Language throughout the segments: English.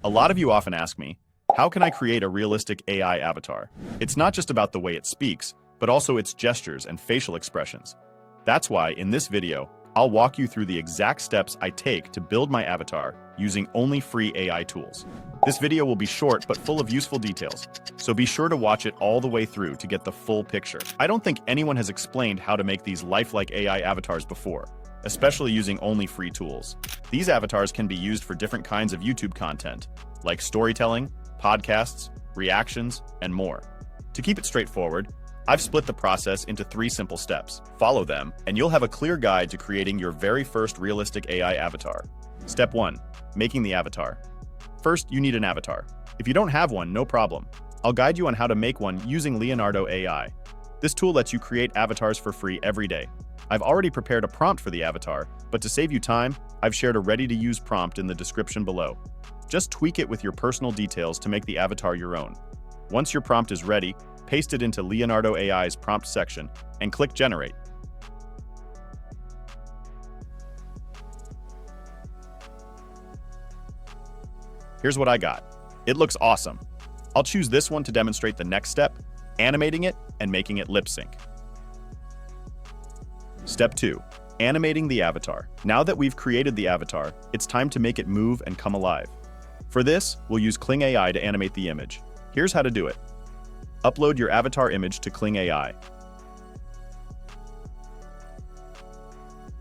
A lot of you often ask me, how can I create a realistic AI avatar? It's not just about the way it speaks, but also its gestures and facial expressions. That's why in this video, I'll walk you through the exact steps I take to build my avatar using only free AI tools. This video will be short but full of useful details, so be sure to watch it all the way through to get the full picture. I don't think anyone has explained how to make these lifelike AI avatars before, especially using only free tools. These avatars can be used for different kinds of YouTube content, like storytelling, podcasts, reactions, and more. To keep it straightforward, I've split the process into 3 simple steps. Follow them, and you'll have a clear guide to creating your very first realistic AI avatar. Step 1. Making the avatar. First, you need an avatar. If you don't have one, no problem. I'll guide you on how to make one using Leonardo AI. This tool lets you create avatars for free every day. I've already prepared a prompt for the avatar, but to save you time, I've shared a ready-to-use prompt in the description below. Just tweak it with your personal details to make the avatar your own. Once your prompt is ready, paste it into Leonardo AI's prompt section and click Generate. Here's what I got. It looks awesome. I'll choose this one to demonstrate the next step, animating it and making it lip sync. Step 2. Animating the avatar. Now that we've created the avatar, it's time to make it move and come alive. For this, we'll use Kling AI to animate the image. Here's how to do it. Upload your avatar image to Kling AI.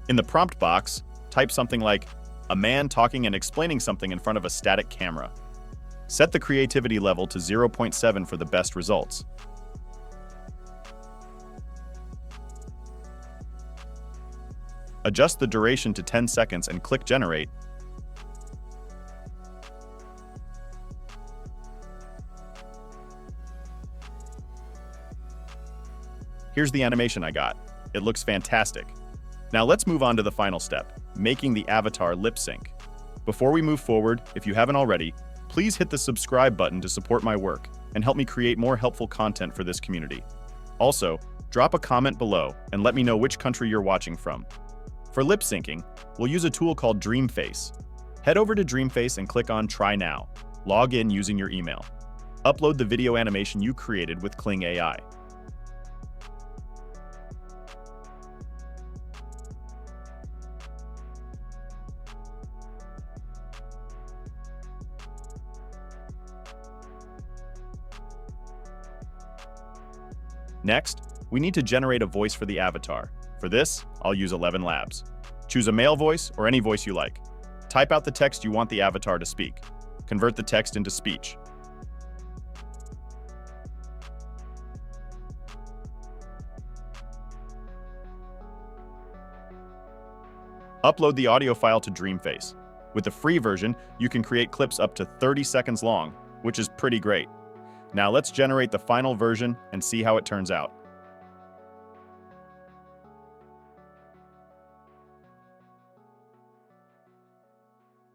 In the prompt box, type something like, "A man talking and explaining something in front of a static camera." Set the creativity level to 0.7 for the best results. Adjust the duration to 10 seconds and click Generate. Here's the animation I got. It looks fantastic. Now let's move on to the final step, making the avatar lip sync. Before we move forward, if you haven't already, please hit the subscribe button to support my work and help me create more helpful content for this community. Also, drop a comment below and let me know which country you're watching from. For lip syncing, we'll use a tool called Dreamface. Head over to Dreamface and click on Try Now. Log in using your email. Upload the video animation you created with Kling AI. Next, we need to generate a voice for the avatar. For this, I'll use ElevenLabs. Choose a male voice or any voice you like. Type out the text you want the avatar to speak. Convert the text into speech. Upload the audio file to Dreamface. With the free version, you can create clips up to 30 seconds long, which is pretty great. Now let's generate the final version and see how it turns out.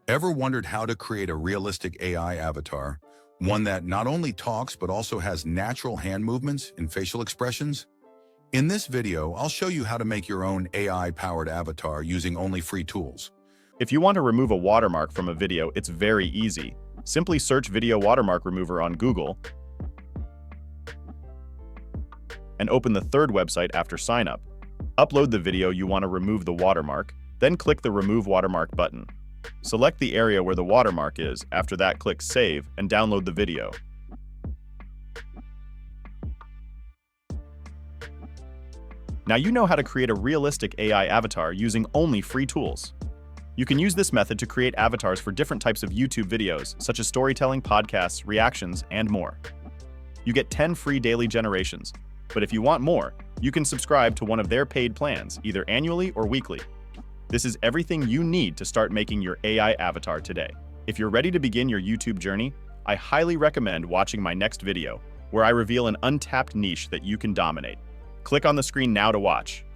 Ever wondered how to create a realistic AI avatar? One that not only talks but also has natural hand movements and facial expressions? In this video, I'll show you how to make your own AI-powered avatar using only free tools. If you want to remove a watermark from a video, it's very easy. Simply search Video Watermark Remover on Google and open the third website after sign up. Upload the video you want to remove the watermark, then click the Remove Watermark button. Select the area where the watermark is. After that, click Save and download the video. Now you know how to create a realistic AI avatar using only free tools. You can use this method to create avatars for different types of YouTube videos, such as storytelling, podcasts, reactions, and more. You get 10 free daily generations, but if you want more, you can subscribe to one of their paid plans, either annually or weekly. This is everything you need to start making your AI avatar today. If you're ready to begin your YouTube journey, I highly recommend watching my next video, where I reveal an untapped niche that you can dominate. Click on the screen now to watch.